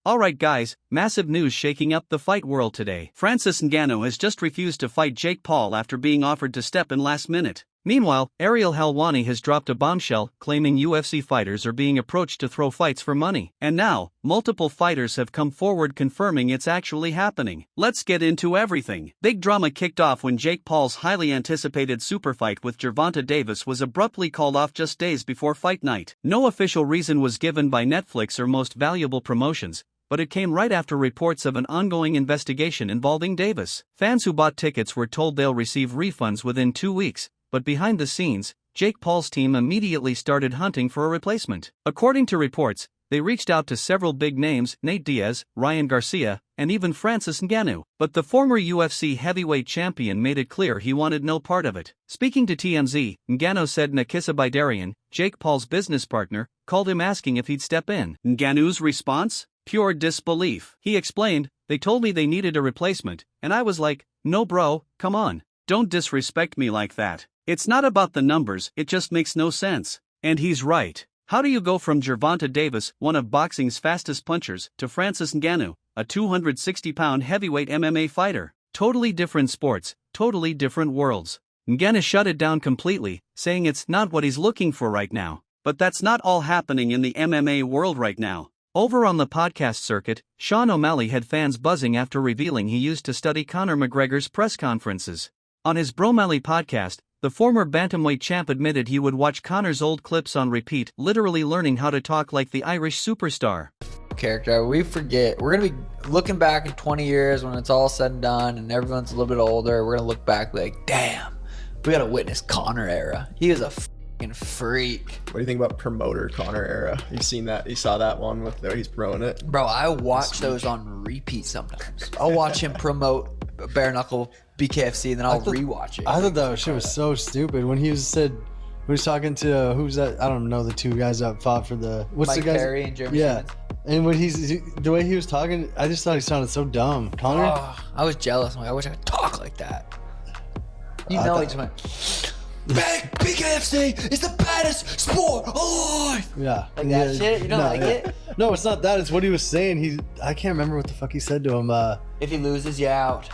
Alright guys, massive news shaking up the fight world today. Francis Ngannou has just refused to fight Jake Paul after being offered to step in last minute. Meanwhile, Ariel Helwani has dropped a bombshell, claiming UFC fighters are being approached to throw fights for money. And now, multiple fighters have come forward confirming it's actually happening. Let's get into everything. Big drama kicked off when Jake Paul's highly anticipated super fight with Gervonta Davis was abruptly called off just days before fight night. No official reason was given by Netflix or Most Valuable Promotions, but it came right after reports of an ongoing investigation involving Davis. Fans who bought tickets were told they'll receive refunds within 2 weeks, but behind the scenes, Jake Paul's team immediately started hunting for a replacement. According to reports, they reached out to several big names, Nate Diaz, Ryan Garcia, and even Francis Ngannou. But the former UFC heavyweight champion made it clear he wanted no part of it. Speaking to TMZ, Ngannou said Nakisa Bidarian, Jake Paul's business partner, called him asking if he'd step in. Ngannou's response? Pure disbelief. He explained, "They told me they needed a replacement, and I was like, no bro, come on. Don't disrespect me like that. It's not about the numbers, it just makes no sense." And he's right. How do you go from Gervonta Davis, one of boxing's fastest punchers, to Francis Ngannou, a 260-pound heavyweight MMA fighter? Totally different sports, totally different worlds. Ngannou shut it down completely, saying it's not what he's looking for right now. But that's not all happening in the MMA world right now. Over on the podcast circuit, Sean O'Malley had fans buzzing after revealing he used to study Conor McGregor's press conferences. On his Bromalley podcast, the former bantamweight champ admitted he would watch Conor's old clips on repeat, literally learning how to talk like the Irish superstar. Character, we forget. We're going to be looking back in 20 years when it's all said and done and everyone's a little bit older. We're going to look back like, damn, we got to witness Conor era. He was a fucking freak. What do you think about promoter Conor era? You've seen that? You saw that one with he's promoting it? Bro, I watch those on repeat sometimes. I'll watch him promote bare knuckle BKFC and then I'll rewatch it. I thought that shit was so stupid when he was talking to who's that? I don't know, the two guys that fought for the Mike the guys? Perry and Jeremy Yeah. Simmons. And when the way he was talking, I just thought he sounded so dumb. Conor? Oh, I was jealous. I'm like, I wish I could talk like that. He just went, BKFC is the baddest sport alive. Yeah. Like that shit? You don't like it? No, it's not that. It's what he was saying. I can't remember what the fuck he said to him. If he loses, you out.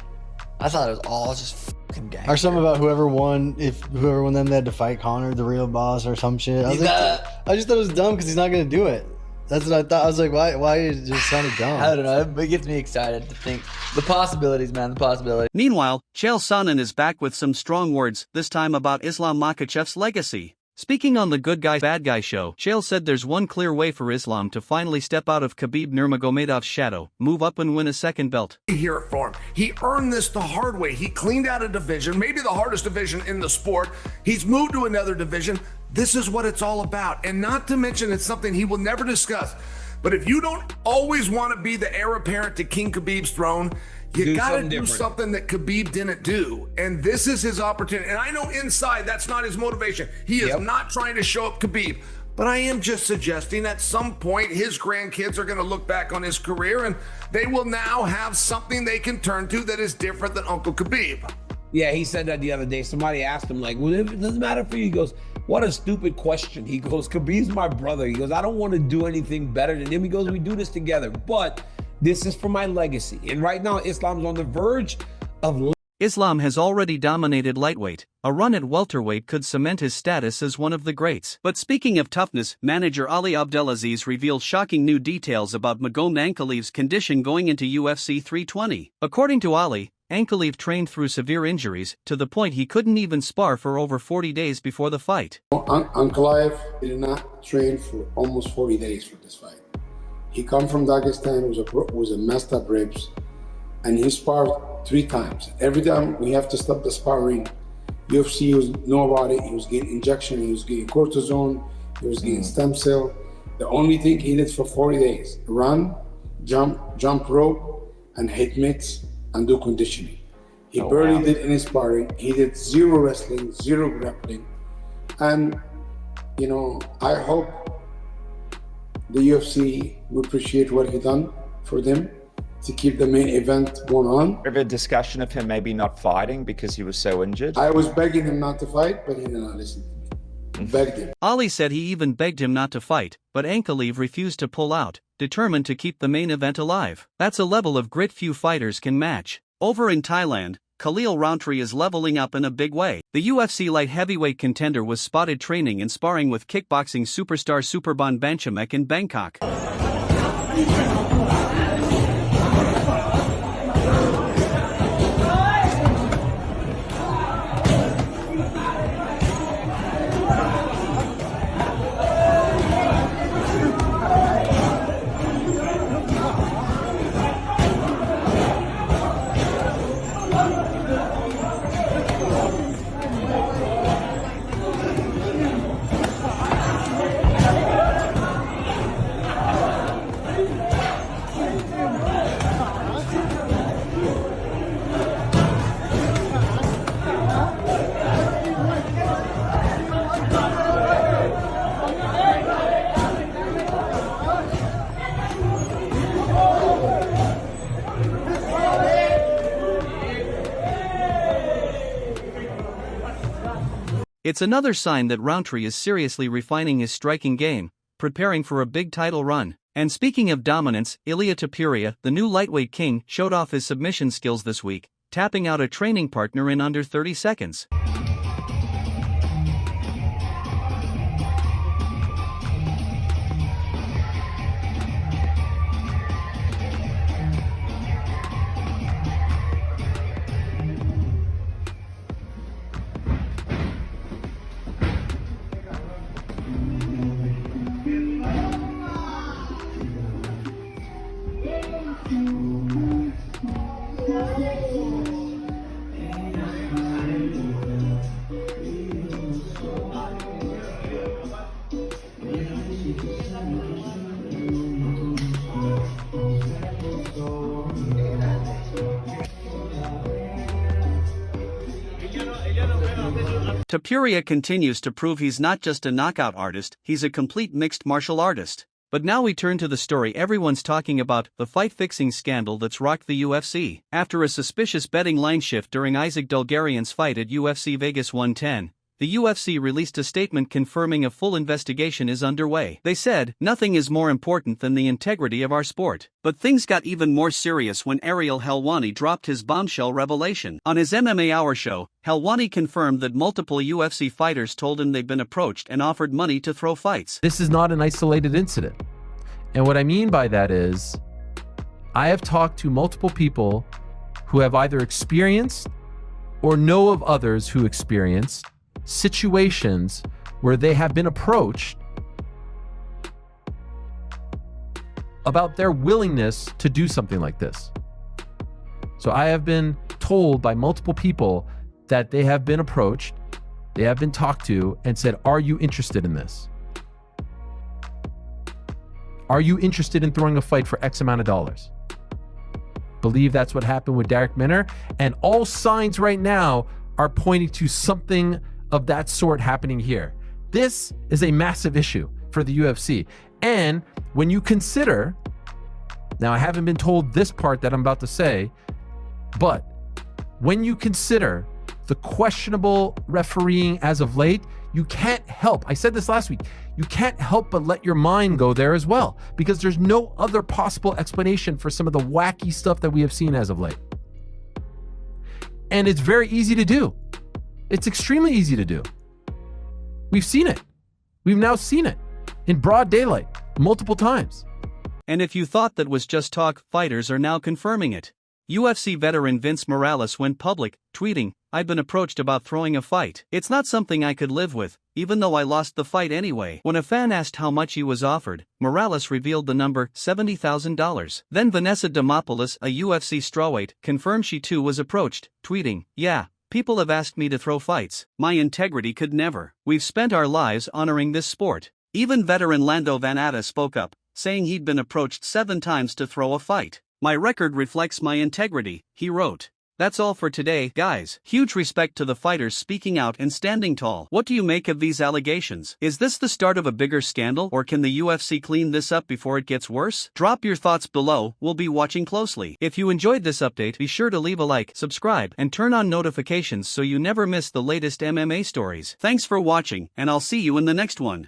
I thought it was all just fucking gang. Or something about whoever won them, they had to fight Conor, the real boss, or some shit. I just thought it was dumb because he's not gonna do it. That's what I thought. I was like, why it just sounded dumb? I don't know. It gets me excited to think the possibilities, man. The possibilities. Meanwhile, Chael Sonnen is back with some strong words, this time about Islam-Makhachev's legacy. Speaking on the Good Guy Bad Guy show, Chael said there's one clear way for Islam to finally step out of Khabib Nurmagomedov's shadow, move up and win a second belt. Hear it for him. He earned this the hard way. He cleaned out a division, maybe the hardest division in the sport. He's moved to another division. This is what it's all about. And not to mention, it's something he will never discuss. But if you don't always want to be the heir apparent to King Khabib's throne, you gotta do something that Khabib didn't do. And this is his opportunity. And I know inside that's not his motivation. He is not trying to show up Khabib. But I am just suggesting at some point his grandkids are going to look back on his career and they will now have something they can turn to that is different than Uncle Khabib. Yeah, he said that the other day. Somebody asked him, like, well, it doesn't matter for you. He goes, what a stupid question. He goes, Khabib's my brother. He goes, I don't want to do anything better than him. He goes, we do this together, but this is for my legacy. And right now, Islam's on the verge of... Islam has already dominated lightweight. A run at welterweight could cement his status as one of the greats. But speaking of toughness, manager Ali Abdelaziz revealed shocking new details about Magomed Ankaliv's condition going into UFC 320. According to Ali, Ankalaev trained through severe injuries, to the point he couldn't even spar for over 40 days before the fight. Ankalaev did not train for almost 40 days for this fight. He come from Dagestan, was a messed up ribs, and he sparred 3 times. Every time we have to stop the sparring, UFC was know about it. He was getting injection, he was getting cortisone, he was getting stem cell. The only thing he did for 40 days, run, jump rope, and hit mitts, and do conditioning. He barely did any sparring. He did 0 wrestling, 0 grappling. And, you know, I hope the UFC will appreciate what he done for them to keep the main event going on. Have a discussion of him maybe not fighting because he was so injured. I was begging him not to fight, but he did not listen to me. begged him. Ali said he even begged him not to fight, but Ankalaev refused to pull out, determined to keep the main event alive. That's a level of grit few fighters can match. Over in Thailand, Khalil Rountree is leveling up in a big way. The UFC light heavyweight contender was spotted training and sparring with kickboxing superstar Superban Banchamek in Bangkok. It's another sign that Rountree is seriously refining his striking game, preparing for a big title run. And speaking of dominance, Ilia Topuria, the new lightweight king, showed off his submission skills this week, tapping out a training partner in under 30 seconds. Topuria continues to prove he's not just a knockout artist, he's a complete mixed martial artist. But now we turn to the story everyone's talking about, the fight-fixing scandal that's rocked the UFC. After a suspicious betting line shift during Isaac Dulgarian's fight at UFC Vegas 110, the UFC released a statement confirming a full investigation is underway. They said, "Nothing is more important than the integrity of our sport." But things got even more serious when Ariel Helwani dropped his bombshell revelation. On his MMA Hour show, Helwani confirmed that multiple UFC fighters told him they've been approached and offered money to throw fights. This is not an isolated incident. And what I mean by that is, I have talked to multiple people who have either experienced or know of others who experienced situations where they have been approached about their willingness to do something like this. So I have been told by multiple people that they have been approached, they have been talked to and said, "Are you interested in this? Are you interested in throwing a fight for X amount of dollars?" Believe that's what happened with Darrick Minner, and all signs right now are pointing to something of that sort happening here. This is a massive issue for the UFC. And when you consider, now I haven't been told this part that I'm about to say, but when you consider the questionable refereeing as of late, you can't help, I said this last week, you can't help but let your mind go there as well, because there's no other possible explanation for some of the wacky stuff that we have seen as of late. And it's very easy to do. It's extremely easy to do. We've seen it. We've now seen it in broad daylight multiple times. And if you thought that was just talk, fighters are now confirming it. UFC veteran Vince Morales went public, tweeting, "I've been approached about throwing a fight. It's not something I could live with, even though I lost the fight anyway." When a fan asked how much he was offered, Morales revealed the number, $70,000. Then Vanessa Demopoulos, a UFC strawweight, confirmed she too was approached, tweeting, "Yeah, people have asked me to throw fights. My integrity could never. We've spent our lives honoring this sport." Even veteran Lando Van Atta spoke up, saying he'd been approached 7 times to throw a fight. "My record reflects my integrity," he wrote. That's all for today, guys. Huge respect to the fighters speaking out and standing tall. What do you make of these allegations? Is this the start of a bigger scandal, or can the UFC clean this up before it gets worse? Drop your thoughts below, we'll be watching closely. If you enjoyed this update, be sure to leave a like, subscribe, and turn on notifications so you never miss the latest MMA stories. Thanks for watching, and I'll see you in the next one.